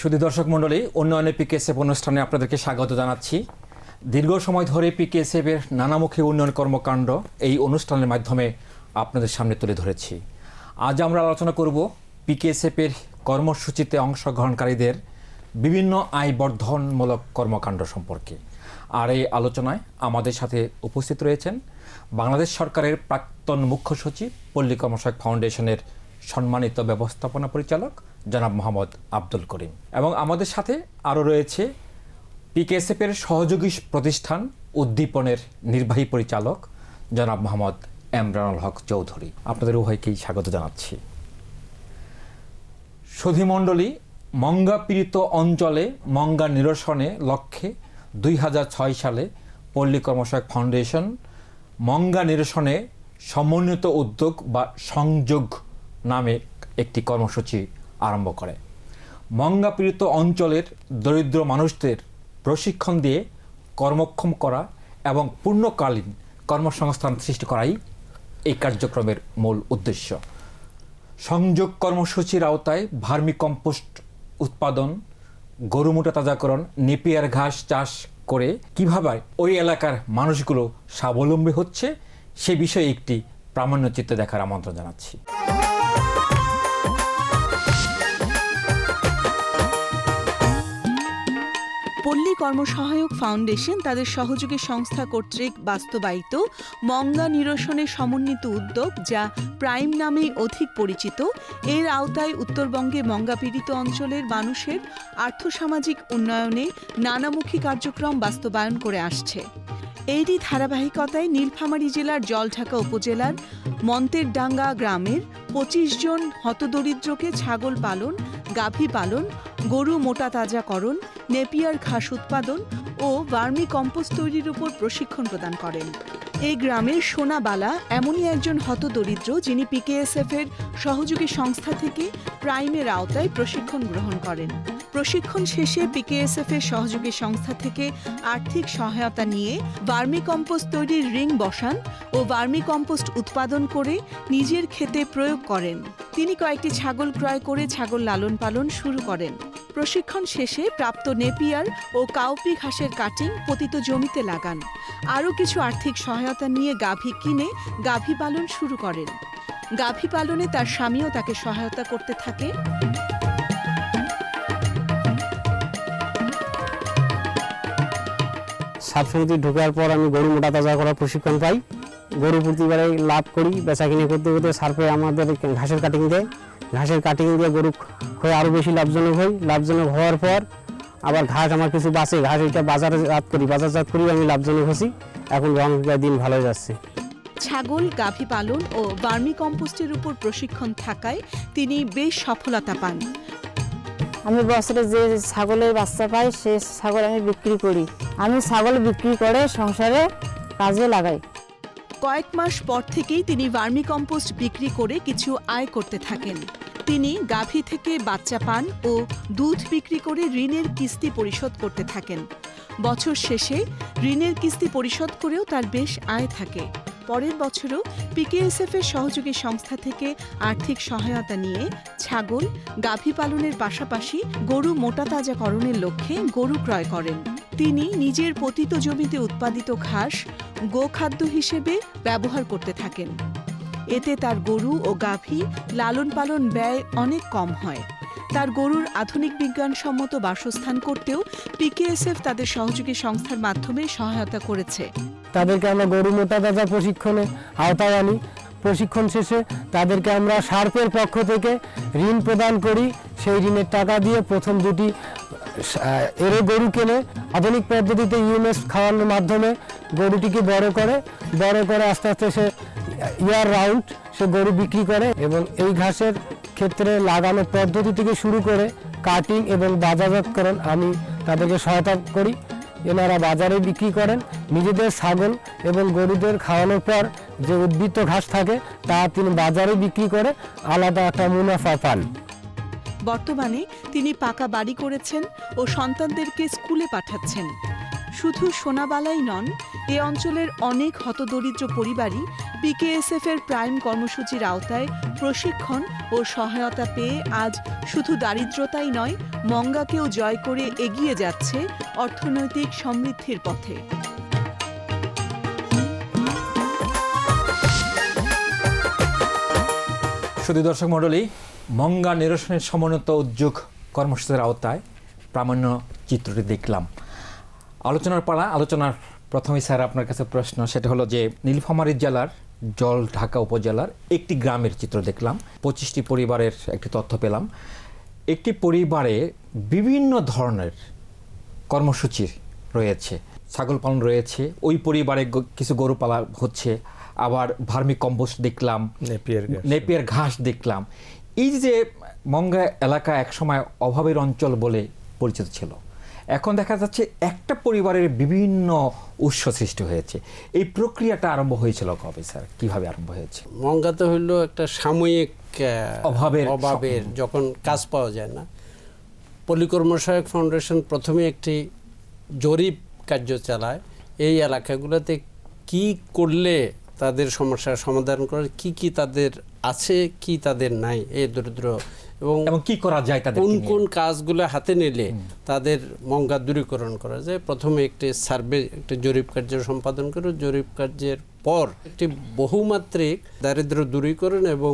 সুধী দর্শক মণ্ডলী, উন্নয়নে পিকেএসএফ অনুষ্ঠানে আপনাদেরকে স্বাগত জানাচ্ছি। দীর্ঘ সময় ধরে পিকেএসএফ এর নানামুখী উন্নয়ন কর্মকাণ্ড এই অনুষ্ঠানের মাধ্যমে আপনাদের সামনে তুলে ধরেছি। আজ আমরা আলোচনা করব পিকেএসএফ এর কর্মসূচিতে অংশগ্রহণকারীদের বিভিন্ন আয় বর্ধনমূলক কর্মকাণ্ড সম্পর্কে। আর এই আলোচনায় আমাদের সাথে উপস্থিত রয়েছেন বাংলাদেশ সরকারের প্রাক্তন মুখ্য সচিব, পল্লী কর্মসহায়ক ফাউন্ডেশনের সম্মানিত ব্যবস্থাপনা পরিচালক জনাব মোহাম্মদ আব্দুল করিম, এবং আমাদের সাথে আরও রয়েছে পিকেএসএফ এর সহযোগী প্রতিষ্ঠান উদ্দীপনের নির্বাহী পরিচালক জনাব মোহাম্মদ এমরানুল হক চৌধুরী। আপনাদের উভয়কেই স্বাগত জানাচ্ছি। সুধীমণ্ডলী, মঙ্গা পীড়িত অঞ্চলে মঙ্গা নিরসনে লক্ষ্যে 2006 সালে পল্লী কর্মসহায়ক ফাউন্ডেশন মঙ্গা নিরসনে সমন্বিত উদ্যোগ বা সংযোগ নামে একটি কর্মসূচি আরম্ভ করে। মঙ্গা পীড়িত অঞ্চলের দরিদ্র মানুষদের প্রশিক্ষণ দিয়ে কর্মক্ষম করা এবং পূর্ণকালীন কর্মসংস্থান সৃষ্টি করাই এই কার্যক্রমের মূল উদ্দেশ্য। সংযোগ কর্মসূচির আওতায় ভার্মি কম্পোস্ট উৎপাদন, গরু মোটা তাজাকরণ, নেপিয়ার ঘাস চাষ করে কিভাবে ওই এলাকার মানুষগুলো স্বাবলম্বী হচ্ছে সে বিষয়ে একটি প্রামাণ্যচিত্র দেখার আমন্ত্রণ জানাচ্ছি। পল্লী কর্মসহায়ক ফাউন্ডেশন তাদের সহযোগী সংস্থা কর্তৃক বাস্তবায়িত মঙ্গা নিরসনের সমন্বিত উদ্যোগ, যা প্রাইম নামে অধিক পরিচিত, এর আওতায় উত্তরবঙ্গে মঙ্গা পীড়িত অঞ্চলের মানুষের আর্থসামাজিক উন্নয়নে নানামুখী কার্যক্রম বাস্তবায়ন করে আসছে। এরই ধারাবাহিকতায় নীলফামারী জেলার জলঢাকা উপজেলার মন্তেরডাঙ্গা গ্রামের 25 জন হতদরিদ্রকে ছাগল পালন, গাভী পালন, গরু মোটা তাজাকরণ, নেপিয়ার ঘাস উৎপাদন ও ভার্মি কম্পোস্ট তৈরির উপর প্রশিক্ষণ প্রদান করেন। এই গ্রামের সোনাবালা এমনই একজন হতদরিদ্র যিনি পিকেএসএফ এর সহযোগী সংস্থা থেকে প্রাইমের আওতায় প্রশিক্ষণ গ্রহণ করেন। প্রশিক্ষণ শেষে পিকেএসএফ এর সহযোগী সংস্থা থেকে আর্থিক সহায়তা নিয়ে ভার্মি কম্পোস্ট তৈরির রিং বসান ও ভার্মি কম্পোস্ট উৎপাদন করে নিজের ক্ষেতে প্রয়োগ করেন। তিনি কয়েকটি ছাগল ক্রয় করে ছাগল লালন পালন শুরু করেন। প্রশিক্ষণ শেষে প্রাপ্ত নেপিয়ার ও কাউপি ঘাসের কাটিং পতিত জমিতে লাগান। আরও কিছু আর্থিক সহায়তা নিয়ে গাভী কিনে গাভী পালন শুরু করেন। গাভী পালনে তার স্বামীও তাকে সহায়তা করতে থাকে। সাব সমিতি ঢোকার পর আমি গরু মোটা তাজা করার প্রশিক্ষণ পাই। গরু প্রতিবারে লাভ করি, বেচা কিনে করতে করতে সার্ফে আমাদের ঘাসের কাটিং দেয়। ঘাসের কাটিং দিয়ে গরু হয়ে আরও বেশি লাভজনক হই। লাভজনক হওয়ার পর আবার ঘাস আমার কিছু বাঁচে, ঘাস এটা বাজারজাত করি, আমি লাভজনক হচ্ছি। এখন রঙের দিন ভালো যাচ্ছে। ছাগল, গাভী পালন ও ভার্মি কম্পোস্টের উপর প্রশিক্ষণ থাকায় তিনি বেশ সফলতা পান। আমি বছরে যে ছাগলের বাচ্চা পাই সে ছাগল আমি বিক্রি করি। আমি ছাগল বিক্রি করে সংসারে কাজে লাগাই। কয়েক মাস পর থেকেই তিনি ভার্মি কম্পোস্ট বিক্রি করে কিছু আয় করতে থাকেন। তিনি গাভী থেকে বাচ্চা পান ও দুধ বিক্রি করে ঋণের কিস্তি পরিশোধ করতে থাকেন। বছর শেষে ঋণের কিস্তি পরিশোধ করেও তার বেশ আয় থাকে। পরের বছরও পিকেএসএফ এর সহযোগী সংস্থা থেকে আর্থিক সহায়তা নিয়ে ছাগল, গাভী পালনের পাশাপাশি গরু মোটা তাজাকরণের লক্ষ্যে গরু ক্রয় করেন। তিনি নিজের পতিত জমিতে উৎপাদিত ঘাস গোখাদ্য হিসেবে ব্যবহার করতে থাকেন। এতে তার গরু ও গাভী লালন পালন ব্যয় অনেক কম হয়। তার গরুর আধুনিক বিজ্ঞানসম্মত বাসস্থান করতেও পিকেএসএফ তাদের সহযোগী সংস্থার মাধ্যমে সহায়তা করেছে। তাদেরকে আমরা গরু মোটা তাজা প্রশিক্ষণে আওতায় আনি। প্রশিক্ষণ শেষে তাদেরকে আমরা সার্ফের পক্ষ থেকে ঋণ প্রদান করি। সেই ঋণের টাকা দিয়ে প্রথম দুটি এরে গরু কেনে আধুনিক পদ্ধতিতে ইউএমএস খাওয়ানোর মাধ্যমে গরুটিকে বড় করে আস্তে আস্তে সে ইয়ার রাউন্ড সে গরু বিক্রি করে। এবং এই ঘাসের ক্ষেত্রে লাগানো পদ্ধতি থেকে শুরু করে কাটিং এবং বাজারজাতকরণ আমি তাদেরকে সহায়তা করি। এনারা বাজারে বিক্রি করেন। নিজেদের ছাগল এবং গরুদের খাওয়ানোর পর যে উদ্বৃত্ত ঘাস থাকে তা তিনি বাজারে বিক্রি করে আলাদা একটা মুনাফা পান। বর্তমানে তিনি পাকা বাড়ি করেছেন ও সন্তানদেরকে স্কুলে পাঠাচ্ছেন। শুধু সোনাবালাই নন, এ অঞ্চলের অনেক হতদরিদ্র পরিবারই পিকেএসএফ এর প্রাইম কর্মসূচির আওতায় প্রশিক্ষণ ও সহায়তা পেয়ে আজ শুধু দারিদ্রতাই নয়, মঙ্গাকেও জয় করে এগিয়ে যাচ্ছে অর্থনৈতিক সমৃদ্ধির পথে। শুধু দর্শক মণ্ডলী, মঙ্গা নিরসনের সমন্বিত উদ্যোগ কর্মসূচির আওতায় প্রামাণ্য চিত্রটি দেখলাম। আলোচনার পালা। আলোচনার প্রথমেই স্যার আপনার কাছে প্রশ্ন, সেটা হলো যে নীলফামারী জেলার জলঢাকা উপজেলার একটি গ্রামের চিত্র দেখলাম। 25টি পরিবারের একটি তথ্য পেলাম। একটি পরিবারে বিভিন্ন ধরনের কর্মসূচি রয়েছে। ছাগল পালন রয়েছে, ওই পরিবারে কিছু গরু পালা হচ্ছে, আবার ভার্মি কম্পোস্ট দেখলাম, নেপিয়ার ঘাস দেখলাম। এই যে মঙ্গা এলাকা একসময় অভাবের অঞ্চল বলে পরিচিত ছিল, এখন দেখা যাচ্ছে একটা পরিবারের বিভিন্ন উৎস সৃষ্টি হয়েছে। এই প্রক্রিয়াটা আরম্ভ হয়েছিল কবে স্যার, কিভাবে আরম্ভ হয়েছে? মঙ্গাতে হইল একটা সাময়িক অভাবের যখন কাজ পাওয়া যায় না, পল্লী কর্মসহায়ক ফাউন্ডেশন প্রথমে একটি জরিপ কার্য চালায় এই এলাকাগুলোতে কি করলে তাদের সমস্যার সমাধান করে, কি তাদের আছে, কি তাদের নাই, এই দরিদ্র এবং কি করা যায়, তাদের কোন কোন কাজগুলো হাতে নিলে তাদের মঙ্গা দূরীকরণ করা যায়। প্রথমে একটি সার্ভে, একটি জরিপ কার্য সম্পাদন করে, জরিপ কার্যের পর একটি বহুমাত্রিক দারিদ্র্য দূরীকরণ এবং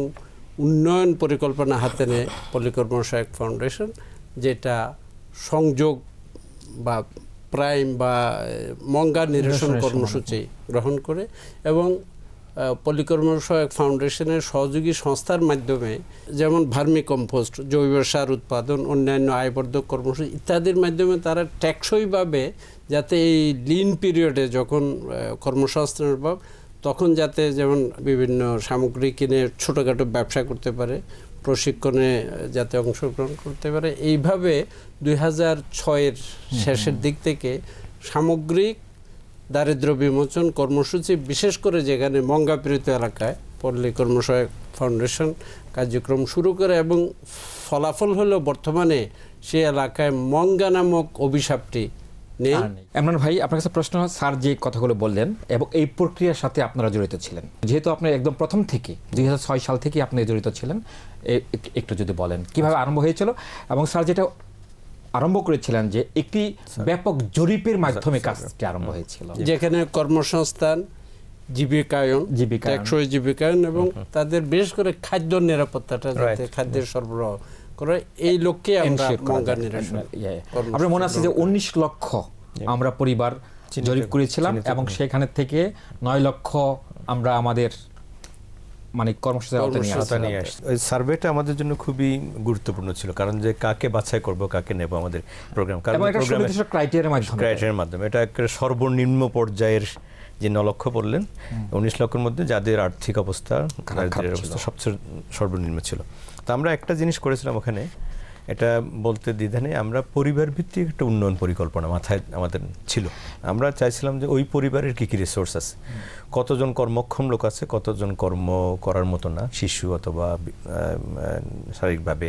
উন্নয়ন পরিকল্পনা হাতে নেয় পল্লী কর্মসহায়ক ফাউন্ডেশন, যেটা সংযোগ বা প্রাইম বা মঙ্গা নিরসন কর্মসূচি গ্রহণ করে এবং পল্লী কর্মসহায়ক ফাউন্ডেশনের সহযোগী সংস্থার মাধ্যমে, যেমন ভার্মি কম্পোস্ট, জৈব সার উৎপাদন, অন্যান্য আয়বর্ধক কর্মসূচি ইত্যাদির মাধ্যমে তারা টেকসইভাবে যাতে এই লিন পিরিয়ডে যখন কর্মসংস্থানের অভাব, তখন যাতে যেমন বিভিন্ন সামগ্রী কিনে ছোটোখাটো ব্যবসা করতে পারে, প্রশিক্ষণে যাতে অংশগ্রহণ করতে পারে। এইভাবে 2006-এর শেষের দিক থেকে সামগ্রিক দারিদ্র বিমোচন কর্মসূচি, বিশেষ করে যেখানে মঙ্গাপীড়িত এলাকায় পল্লী কর্মসহায়ক ফাউন্ডেশন কার্যক্রম শুরু করে এবং ফলাফল হলো বর্তমানে সে এলাকায় মঙ্গা নামক অভিশাপটি নেই। ইমরান ভাই, আপনার কাছে প্রশ্ন, স্যার যে কথাগুলো বললেন এবং এই প্রক্রিয়ার সাথে আপনারা জড়িত ছিলেন, যেহেতু আপনি একদম প্রথম থেকে 2006 সাল থেকে আপনি জড়িত ছিলেন, একটু যদি বলেন কিভাবে আরম্ভ হয়েছিল এবং স্যার যেটা আরম্ভ করেছিলেন যে একটি ব্যাপক জরিপের মাধ্যমে কাজটি আরম্ভ হয়েছিল, যেখানে কর্মসংস্থান, জীবিকায়ন, টেকসই জীবিকায়ন এবং তাদের বিশেষ করে খাদ্য নিরাপত্তাটা, যাতে খাদ্যের সরবরাহ করে, এই লক্ষ্যে আমরা মঙ্গা নিরসন। আপনার মনে আছে যে 19 লক্ষ আমরা পরিবার জরিপ করেছিলাম এবং সেখানে থেকে 9 লক্ষ আমরা আমাদের মানে কর্মসূচি নিয়ে আসছি। ওই সার্ভেটা আমাদের জন্য খুবই গুরুত্বপূর্ণ ছিল, কারণ যে কাকে বাছাই করব, কাকে নেব আমাদের প্রোগ্রাম, কারণ প্রোগ্রামের ক্রাইটেরিয়ার মাধ্যমে এটা একটা সর্বনিম্ন পর্যায়ের যে 9 লক্ষ বললেন, 19 লক্ষের মধ্যে যাদের আর্থিক অবস্থা, দারিদ্র্যের অবস্থা সবচেয়ে সর্বনিম্ন ছিল। তো আমরা একটা জিনিস করেছিলাম ওখানে, এটা বলতে দ্বিধা নেই, আমরা পরিবার ভিত্তিক একটা উন্নয়ন পরিকল্পনা মাথায় আমাদের ছিল। আমরা চাইছিলাম যে ওই পরিবারের কী কী রিসোর্স আছে, কতজন কর্মক্ষম লোক আছে, কতজন কর্ম করার মতো না, শিশু অথবা শারীরিকভাবে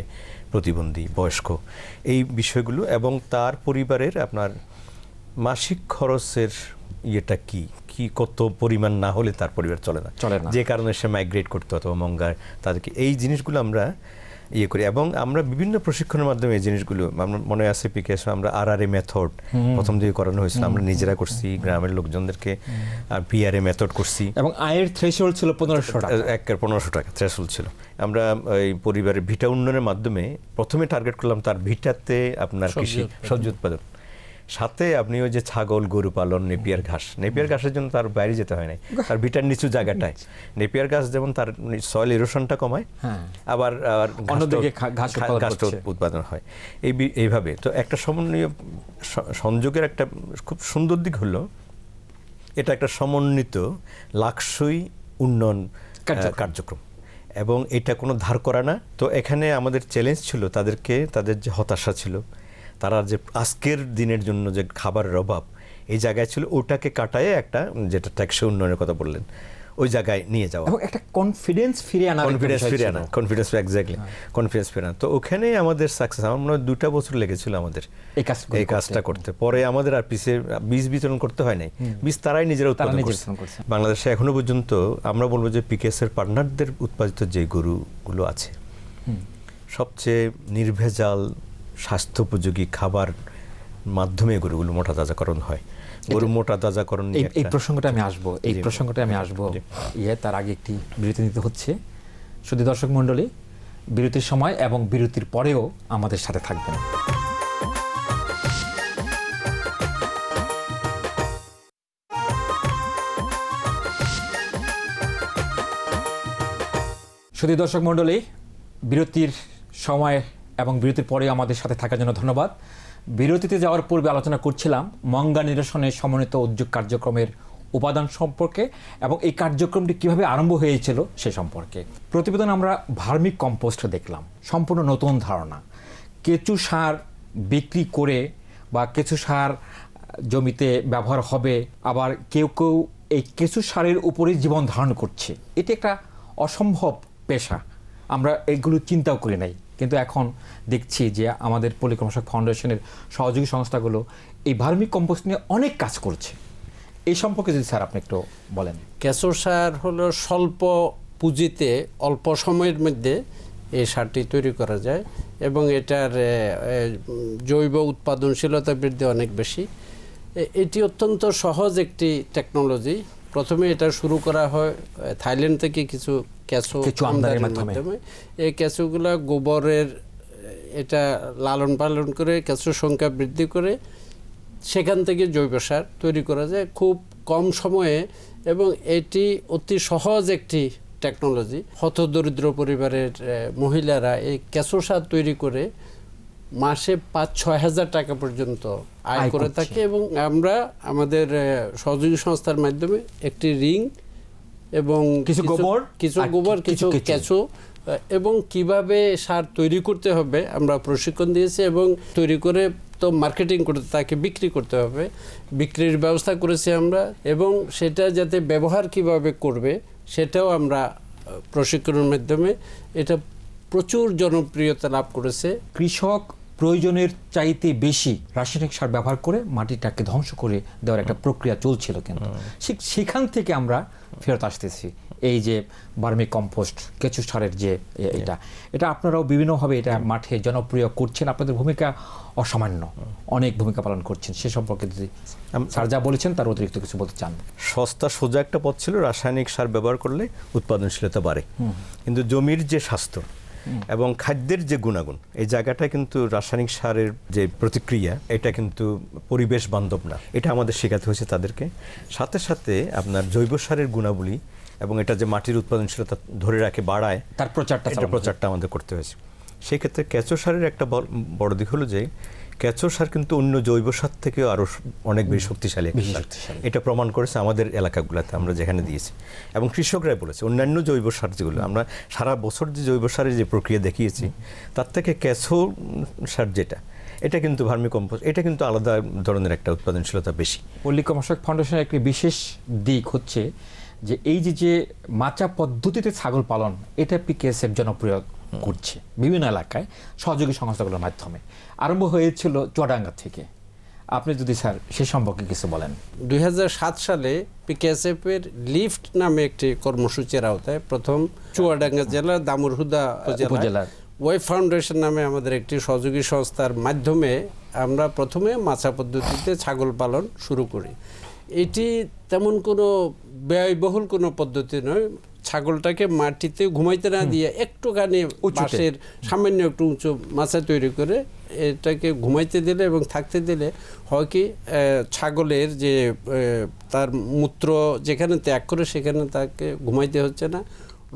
প্রতিবন্ধী, বয়স্ক, এই বিষয়গুলো, এবং তার পরিবারের আপনার মাসিক খরচের ইয়েটা কি কত পরিমাণ না হলে তার পরিবার চলে না, যে কারণে সে মাইগ্রেট করতে অথবা মঙ্গায় তাদেরকে, এই জিনিসগুলো আমরা ইয়ে করি এবং আমরা বিভিন্ন প্রশিক্ষণের মাধ্যমে এই জিনিসগুলো, আমার মনে আছে পিকেএস আমরা RRA মেথড প্রথম দিকে করানো হয়েছিল, আমরা নিজেরা করছি, গ্রামের লোকজনদেরকে, আর PRA মেথড করছি এবং আয়ের থ্রেশহোল্ড ছিল 1500 টাকা, 1500 টাকা থ্রেশহোল্ড ছিল। আমরা এই পরিবারের ভিটা উন্নয়নের মাধ্যমে প্রথমে টার্গেট করলাম তার ভিটাতে আপনার কৃষি সবজি উৎপাদন, সাথে আপনি ওই যে ছাগল গরু পালন, নেপিয়ার ঘাসের জন্য তার বাইরে যেতে হয় নাই, তার ভিটার নিচু জায়গাটায় নেপিয়ার ঘাস যেমন তার সয়েল ইরোশনটা কমায়, আবার ঘাস উৎপাদন হয় এইভাবে। তো একটা সমন্বয় সংযোগের একটা খুব সুন্দর দিক হলো এটা একটা সমন্বিত লাকসই উন্নয়ন কার্যক্রম এবং এটা কোনো ধার করা না। তো এখানে আমাদের চ্যালেঞ্জ ছিল তাদেরকে, তাদের যে হতাশা ছিল, তারা যে আজকের দিনের জন্য যে খাবারের অভাব এই জায়গায় ছিল, ওটাকে কাটায় একটা, যেটা টেকসই উন্নয়নের কথা বললেন, ওই জায়গায় নিয়ে যাওয়া এবং একটা কনফিডেন্স ফিরে আনা, কনফিডেন্স ফিরে আনা। তো ওখানে আমাদের সাকসেস, আমার মনে হয় 2টা বছর লেগেছিল আমাদের এই কাজটা করতে। পরে আমাদের আর বীজ বিতরণ করতে হয় নাই, বীজ তারাই নিজেরা উৎপাদন করছে। বাংলাদেশে এখনো পর্যন্ত আমরা বলবো যে পিকেএস এর পার্টনারদের উৎপাদিত যে গরুগুলো আছে সবচেয়ে নির্ভেজাল স্বাস্থ্যোপযোগী খাবার মাধ্যমে গরুগুলো মোটা তাজাকরণ হয়। গরু মোটা তাজাকরণ এই প্রসঙ্গটা আমি আসবো তার আগে একটি বিরতি নিতে হচ্ছে। শুধু দর্শক মণ্ডলী, বিরতির সময় এবং বিরতির পরেও আমাদের সাথে থাকবেন। শুধু দর্শক মণ্ডলী, বিরতির সময় এবং বিরতির পরে আমাদের সাথে থাকার জন্য ধন্যবাদ। বিরতিতে যাওয়ার পূর্বে আলোচনা করছিলাম মঙ্গা নিরসনের সমন্বিত উদ্যোগ কার্যক্রমের উপাদান সম্পর্কে এবং এই কার্যক্রমটি কিভাবে আরম্ভ হয়েছিল সে সম্পর্কে। প্রতিবেদন আমরা ভার্মিক কম্পোস্ট দেখলাম, সম্পূর্ণ নতুন ধারণা। কেঁচু সার বিক্রি করে বা কেঁচু সার জমিতে ব্যবহার হবে, আবার কেউ কেউ এই কেঁচু সারের উপরে জীবন ধারণ করছে। এটি একটা অসম্ভব পেশা, আমরা এগুলো চিন্তাও করি নাই, কিন্তু এখন দেখছি যে আমাদের পল্লী কর্মশাক ফাউন্ডেশনের সহযোগী সংস্থাগুলো এই ভার্মিক কম্পোস্ট নিয়ে অনেক কাজ করছে। এই সম্পর্কে যদি স্যার আপনি একটু বলেন। কেঁচো সার হলো স্বল্প পুঁজিতে অল্প সময়ের মধ্যে এই সারটি তৈরি করা যায় এবং এটার জৈব উৎপাদনশীলতা বৃদ্ধি অনেক বেশি। এটি অত্যন্ত সহজ একটি টেকনোলজি। প্রথমে এটা শুরু করা হয় থাইল্যান্ড থেকে কিছু কেঁচো আমদানির মাধ্যমে। এই কেঁচোগুলা গোবরের এটা লালন পালন করে কেঁচোর সংখ্যা বৃদ্ধি করে সেখান থেকে জৈব সার তৈরি করা যায় খুব কম সময়ে, এবং এটি অতি সহজ একটি টেকনোলজি। হতদরিদ্র পরিবারের মহিলারা এই কেঁচো সার তৈরি করে মাসে 5-6 হাজার টাকা পর্যন্ত আয় করে থাকে। এবং আমরা আমাদের সহযোগী সংস্থার মাধ্যমে একটি রিং এবং কিছু গোবর কিছু কেঁচো এবং কিভাবে সার তৈরি করতে হবে আমরা প্রশিক্ষণ দিয়েছি, এবং তৈরি করে তো মার্কেটিং করতে, তাকে বিক্রি করতে হবে, বিক্রির ব্যবস্থা করেছি আমরা, এবং সেটা যাতে ব্যবহার কিভাবে করবে সেটাও আমরা প্রশিক্ষণের মাধ্যমে এটা প্রচুর জনপ্রিয়তা লাভ করেছে। কৃষক প্রয়োজনের চাইতে বেশি রাসায়নিক সার ব্যবহার করে মাটিটাকে ধ্বংস করে দেওয়ার একটা প্রক্রিয়া চলছিল, কিন্তু সেখান থেকে আমরা ফেরত আসতেছি। এই যে ভার্মি কম্পোস্ট, কেঁচু সারের যে এটা আপনারাও বিভিন্নভাবে এটা মাঠে জনপ্রিয় করছেন, আপনাদের ভূমিকা অসামান্য, অনেক ভূমিকা পালন করছেন। সে সম্পর্কে যদি স্যার যা বলেছেন তার অতিরিক্ত কিছু বলতে চান। সস্তা সোজা একটা পথ ছিল, রাসায়নিক সার ব্যবহার করলে উৎপাদনশীলতা বাড়ে, কিন্তু জমির যে স্বাস্থ্য এবং খাদ্যের যে গুণাগুণ, এই জায়গাটা কিন্তু রাসায়নিক সারের যে প্রতিক্রিয়া এটা কিন্তু পরিবেশ বান্ধব না, এটা আমাদের শেখাতে হয়েছে তাদেরকে। সাথে সাথে আপনার জৈব সারের গুণাবলী এবং এটা যে মাটির উৎপাদনশীলতা ধরে রাখে, বাড়ায়, তার প্রচারটা আমাদের করতে হয়েছে। সেই ক্ষেত্রে কেঁচো সারের একটা বড় দিক হলো যে কেঁচো সার কিন্তু অন্য জৈব সার থেকেও আরও অনেক বেশি শক্তিশালী। এটা প্রমাণ করেছে আমাদের এলাকাগুলোতে আমরা যেখানে দিয়েছি, এবং কৃষকরাই বলেছে অন্যান্য জৈব সার যেগুলো আমরা সারা বছর যে জৈব সারের যে প্রক্রিয়া দেখিয়েছি তার থেকে কেঁচো সার যেটা, এটা কিন্তু ভার্মি কম্পোস্ট, এটা কিন্তু আলাদা ধরনের একটা উৎপাদনশীলতা বেশি। পল্লী কর্মশাক ফাউন্ডেশনের একটি বিশেষ দিক হচ্ছে যে এই যে মাচা পদ্ধতিতে ছাগল পালন, এটা পিকেএসএফ জনপ্রিয় করছে বিভিন্ন এলাকায় সহযোগী সংস্থাগুলোর মাধ্যমে। আরম্ভ হয়েছিল চুয়াডাঙ্গা থেকে, আপনি যদি স্যার সে সম্পর্কে কিছু বলেন। 2007 সালে পিকেএসএফ এর লিফট নামে একটি কর্মসূচির আওতায় প্রথম চুয়াডাঙ্গা জেলার দামুরহুদা উপজেলার ওয়েব ফাউন্ডেশন নামে আমাদের একটি সহযোগী সংস্থার মাধ্যমে আমরা প্রথমে মাচা পদ্ধতিতে ছাগল পালন শুরু করি। এটি তেমন কোনো ব্যয়বহুল কোনো পদ্ধতি নয়। ছাগলটাকে মাটিতে ঘুমাইতে না দিয়ে একটুখানি বাঁশের সামান্য একটু উঁচু মাচা তৈরি করে এটাকে ঘুমাইতে দিলে এবং থাকতে দিলে হয় কি, ছাগলের যে তার মূত্র যেখানে ত্যাগ করে সেখানে তাকে ঘুমাইতে হচ্ছে না,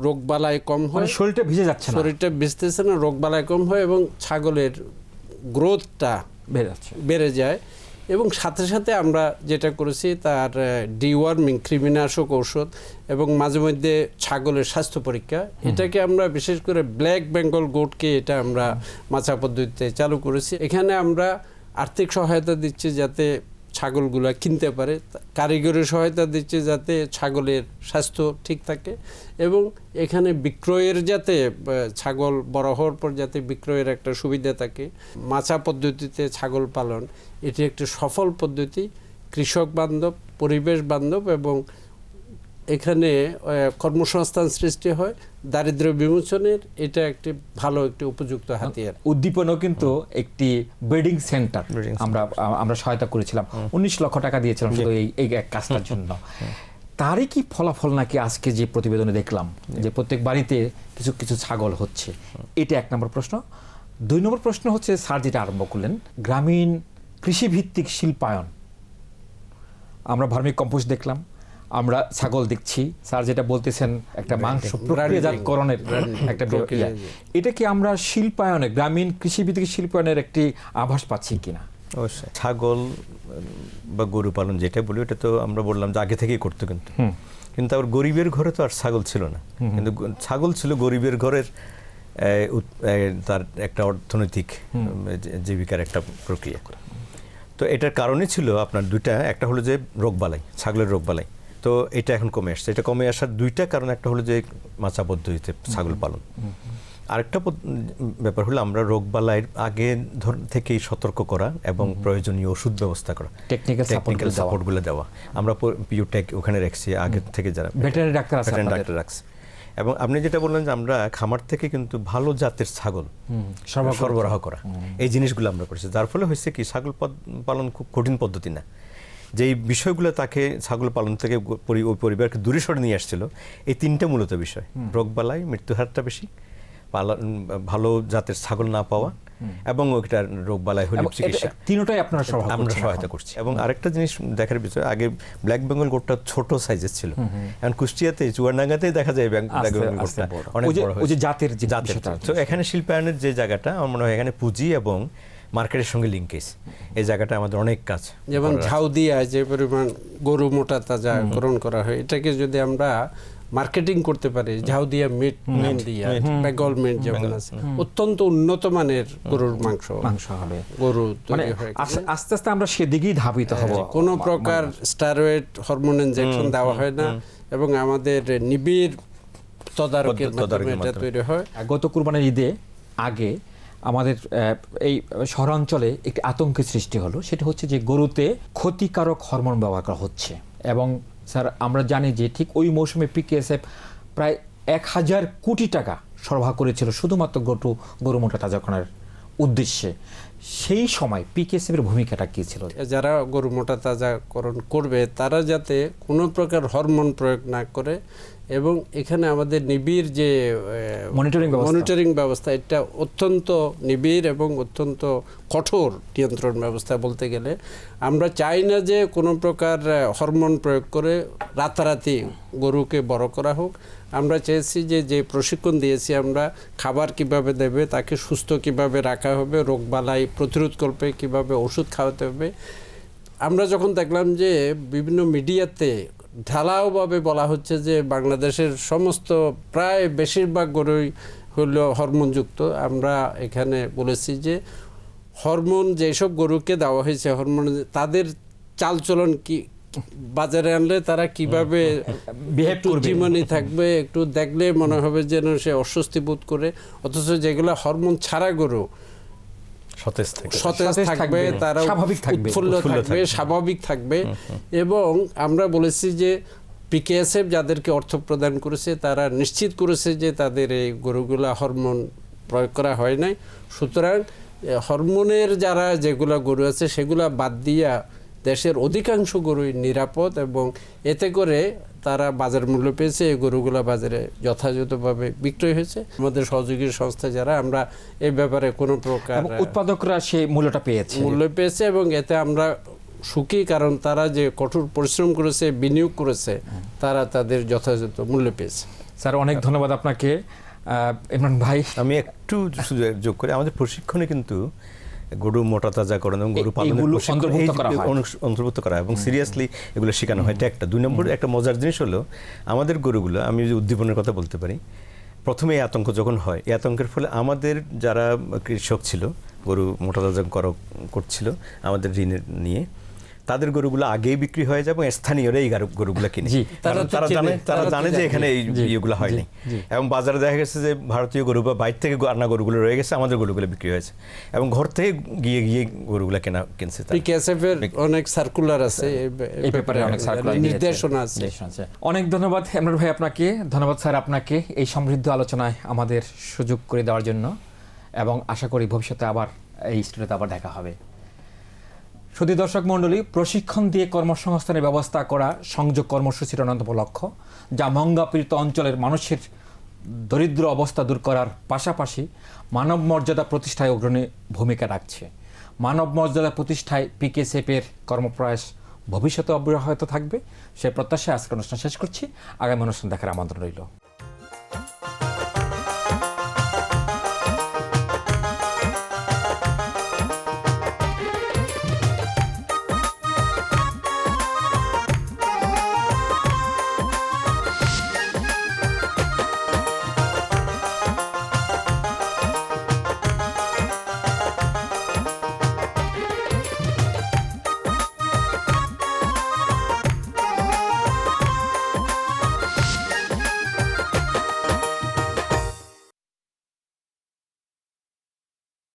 রোগবালাই কম হয়, শরীরটা ভিজে যাচ্ছে, শরীরটা ভিজতেছে না, রোগবালাই কম হয় এবং ছাগলের গ্রোথটা বেড়ে যায়। এবং সাথে সাথে আমরা যেটা করেছি তার ডিওয়ার্মিং, কৃমিনাশক ঔষধ এবং মাঝে মধ্যে ছাগলের স্বাস্থ্য পরীক্ষা, এটাকে আমরা বিশেষ করে ব্ল্যাক বেঙ্গল গোটকে এটা আমরা মাচা পদ্ধতিতে চালু করেছি। এখানে আমরা আর্থিক সহায়তা দিচ্ছি যাতে ছাগলগুলা কিনতে পারে। কারিগরি সহায়তা দিচ্ছে যাতে ছাগলের স্বাস্থ্য ঠিক থাকে এবং এখানে বিক্রয়ের যাতে ছাগল বড় হওয়ার পর যাতে বিক্রয়ের একটা সুবিধা থাকে। মাচা পদ্ধতিতে ছাগল পালন এটি একটি সফল পদ্ধতি, কৃষক বান্ধব, পরিবেশ বান্ধব এবং এখানে কর্মসংস্থান সৃষ্টি হয়, দারিদ্র্য বিমোচনের এটা একটি ভালো একটি উপযুক্ত হাতিয়ার। উদ্দীপনও কিন্তু একটি ব্রিডিং সেন্টার আমরা সহায়তা করেছিলাম, 19 লক্ষ টাকা দিয়েছিলাম শুধু এই কাজটার জন্য। তারই কি ফলাফল নাকি আজকে যে প্রতিবেদনে দেখলাম যে প্রত্যেক বাড়িতে কিছু কিছু ছাগল হচ্ছে? এটা 1 নম্বর প্রশ্ন। 2 নম্বর প্রশ্ন হচ্ছে স্যার যেটা আরম্ভ করলেন, গ্রামীণ কৃষিভিত্তিক শিল্পায়ন। আমরা ভার্মি কম্পোস্ট দেখলাম, আমরা ছাগল দেখছি, স্যার যেটা বলতেছেন একটা মাংস প্রক্রিয়াজাতকরণের একটা প্রক্রিয়া, এটা কি আমরা শিল্পায়নে, গ্রামীণ কৃষিভিত্তিক শিল্পায়নের একটি আভাস পাচ্ছি কিনা? অবশ্যই ছাগল বা গরু পালন যেটা বলি ওটা তো আমরা বললাম যে আগে থেকেই করতো, কিন্তু আবার গরিবের ঘরে তো আর ছাগল ছিল না, কিন্তু ছাগল ছিল গরিবের ঘরের তার একটা অর্থনৈতিক জীবিকার একটা প্রক্রিয়া। তো এটার কারণে ছিল আপনার 2টা, একটা হলো যে রোগবালাই, ছাগলের রোগবালাই। তো এটা এখন কমে আসছে। এটা কমে আসার 2টা কারণ, একটা হলো যে মাচা পদ্ধতিতে ছাগল পালন, আরেকটা ব্যাপার হলো আমরা রোগবালাইয়ের আগে থেকেই সতর্ক করা এবং প্রয়োজনীয় ওষুধ ব্যবস্থা করা, টেকনিক্যাল সাপোর্টগুলো দেওয়া। আমরা পিওটেক ওখানে রাখছি আগে থেকে, যারা ভেটেরিনারি ডাক্তার রাখছি। এবং আপনি যেটা বললেন যে আমরা খামার থেকে কিন্তু ভালো জাতের ছাগল সরবরাহ করা, এই জিনিসগুলো আমরা করেছি। যার ফলে হয়েছে কি, ছাগল পালন খুব কঠিন পদ্ধতি না। যেই বিষয়গুলো তাকে ছাগল পালন থেকে ওই পরিবারকে দূরে সরে নিয়ে আসছিল, এই 3টা মূলত বিষয়: রোগবালাই, মৃত্যু হারটা বেশি, ভালো জাতের ছাগল না পাওয়া এবং ওইটার রোগবালাই হলে চিকিৎসা, 3টাই আপনারা আমরা সহায়তা করছি। এবং আরেকটা জিনিস দেখার বিষয়, আগে ব্ল্যাক বেঙ্গল গোটটা ছোট সাইজের ছিল, এখন কুষ্টিয়াতে চুয়াডাঙ্গাতেই দেখা যায় ব্ল্যাক বেঙ্গল গোটটা অনেক বড় হয়েছে, জাতের। তো এখানে শিল্পায়নের যে জায়গাটা, আমার মনে হয় এখানে পুঁজি এবং মার্কেটের সঙ্গে লিঙ্কেজ, এই জায়গাটা আমাদের অনেক কাজ। যেমন ঝাউদিয়া যে পরিমাণ গরু মোটা তাজা গ্রহণ করা হয়, এটাকে যদি আমরা মার্কেটিং করতে পারি, ঝাউদিয়া মিট, বেঙ্গল মিট যেমন আছে, অত্যন্ত উন্নত মানের গরুর মাংস হবে, গরু তৈরি হয়। আস্তে আস্তে আমরা সেদিকেই ধাবিত হব। কোনো প্রকার স্টেরয়েড হরমোন ইনজেকশন দেওয়া হয় না এবং আমাদের নিবিড় তদারকির মাধ্যমে এটা তৈরি হয়। গত কুরবানির ঈদে আগে আমাদের এই শহরাঞ্চলে একটি আতঙ্কের সৃষ্টি হলো, সেটা হচ্ছে যে গরুতে ক্ষতিকারক হরমোন ব্যবহার করা হচ্ছে। এবং স্যার আমরা জানি যে ঠিক ওই মৌসুমে পিকেএসএফ প্রায় 1000 কোটি টাকা সরবরাহ করেছিল শুধুমাত্র গরু মোটা তাজাকরণের উদ্দেশ্যে। সেই সময় পিকেএসএফের ভূমিকাটা কী ছিল? যারা গরু মোটা তাজাকরণ করবে তারা যাতে কোনো প্রকার হরমোন প্রয়োগ না করে এবং এখানে আমাদের নিবিড় যে মনিটরিং ব্যবস্থা, এটা অত্যন্ত নিবিড় এবং অত্যন্ত কঠোর নিয়ন্ত্রণ ব্যবস্থা বলতে গেলে। আমরা চাই না যে কোনো প্রকার হরমোন প্রয়োগ করে রাতারাতি গরুকে বড় করা হোক। আমরা চেয়েছি যে প্রশিক্ষণ দিয়েছি আমরা, খাবার কিভাবে দেবে, তাকে সুস্থ কিভাবে রাখা হবে, রোগবালাই প্রতিরোধ করবে কিভাবে, ওষুধ খাওয়াতে হবে। আমরা যখন দেখলাম যে বিভিন্ন মিডিয়াতে ঢালাওভাবে বলা হচ্ছে যে বাংলাদেশের সমস্ত প্রায় বেশিরভাগ গরুই হলো হরমোনযুক্ত, আমরা এখানে বলেছি যে হরমোন যেসব গরুকে দেওয়া হয়েছে, হরমোন তাদের চালচলন কি, বাজারে আনলে তারা কিভাবে জীবনী থাকবে, একটু দেখলে মনে হবে যেন সে অস্বস্তি বোধ করে। অথচ যেগুলো হরমোন ছাড়া গরু সতেজ থাকবে, তারা উৎফুল্ল থাকবে, স্বাভাবিক থাকবে। এবং আমরা বলেছি যে পিকেএসএফ যাদেরকে অর্থ প্রদান করেছে তারা নিশ্চিত করেছে যে তাদের এই গরুগুলা হরমোন প্রয়োগ করা হয় নাই। সুতরাং হরমোনের যারা যেগুলা গরু আছে সেগুলা বাদ দিয়া দেশের অধিকাংশ গরুই নিরাপদ এবং এতে করে তারা বাজার মূল্য পেয়েছে, এই গরুগুলা বাজারে যথাযথভাবে বিক্রয় হয়েছে। আমাদের সহযোগী সংস্থা যারা, আমরা এই ব্যাপারে কোনো প্রকার উৎপাদকরা সেই মূল্যটা পেয়েছে এবং এতে আমরা সুখী, কারণ তারা যে কঠোর পরিশ্রম করেছে, বিনিয়োগ করেছে, তারা তাদের যথাযথ মূল্য পেয়েছে। স্যার অনেক ধন্যবাদ আপনাকে। ইমরান ভাই, আমি একটু যোগ করি, আমাদের প্রশিক্ষণে কিন্তু গরু মোটা তাজাকরণ এবং গরু পালনের অন্তর্ভুক্ত করা এবং সিরিয়াসলি এগুলো শেখানো হয়। এটা একটা। 2 নম্বর একটা মজার জিনিস হলো আমাদের গরুগুলো, আমি যদি উদ্দীপনের কথা বলতে পারি, প্রথমে এই আতঙ্ক যখন হয়, এই আতঙ্কের ফলে আমাদের যারা কৃষক ছিল, গরু মোটা তাজাকরণ করছিল আমাদের ঋণের নিয়ে, তাদের গরুগুলো আগেই বিক্রি হয়ে যাবে, স্থানীয়রা এই গরুগুলো কিনে। জি, কারণ তারা জানে যে এখানে এই জি, ইয়েগুলো হয়নি, জি। এবং বাজারে দেখা গেছে যে ভারতীয় গরু বা বাইরে থেকে আনা গরুগুলো রয়ে গেছে, আমাদের গরুগুলো বিক্রি হয়েছে, এবং ঘর থেকে গিয়ে গরুগুলো কিনছে তারা। পিকেএসএফ এর অনেক সার্কুলার আছে এই ব্যাপারে, অনেক সার্কুলার নির্দেশনা আছে। অনেক ধন্যবাদ ইমরান ভাই আপনাকে, ধন্যবাদ স্যার আপনাকে এই সমৃদ্ধ আলোচনায় আমাদের সুযোগ করে দেওয়ার জন্য, এবং আশা করি ভবিষ্যতে আবার এই স্টুডিওতে আবার দেখা হবে। শুধু দর্শক মণ্ডলী, প্রশিক্ষণ দিয়ে কর্মসংস্থানের ব্যবস্থা করা সংযোগ কর্মসূচির অন্যতম লক্ষ্য, যা মঙ্গাপীড়িত অঞ্চলের মানুষের দরিদ্র অবস্থা দূর করার পাশাপাশি মানব মর্যাদা প্রতিষ্ঠায় অগ্রণী ভূমিকা রাখছে। মানব মর্যাদা প্রতিষ্ঠায় পিকেএসএফ-এর কর্মপ্রয়াস ভবিষ্যতে অব্যাহত থাকবে, সে প্রত্যাশায় আজকের অনুষ্ঠান শেষ করছি। আগামী অনুষ্ঠান দেখার আমন্ত্রণ রইল।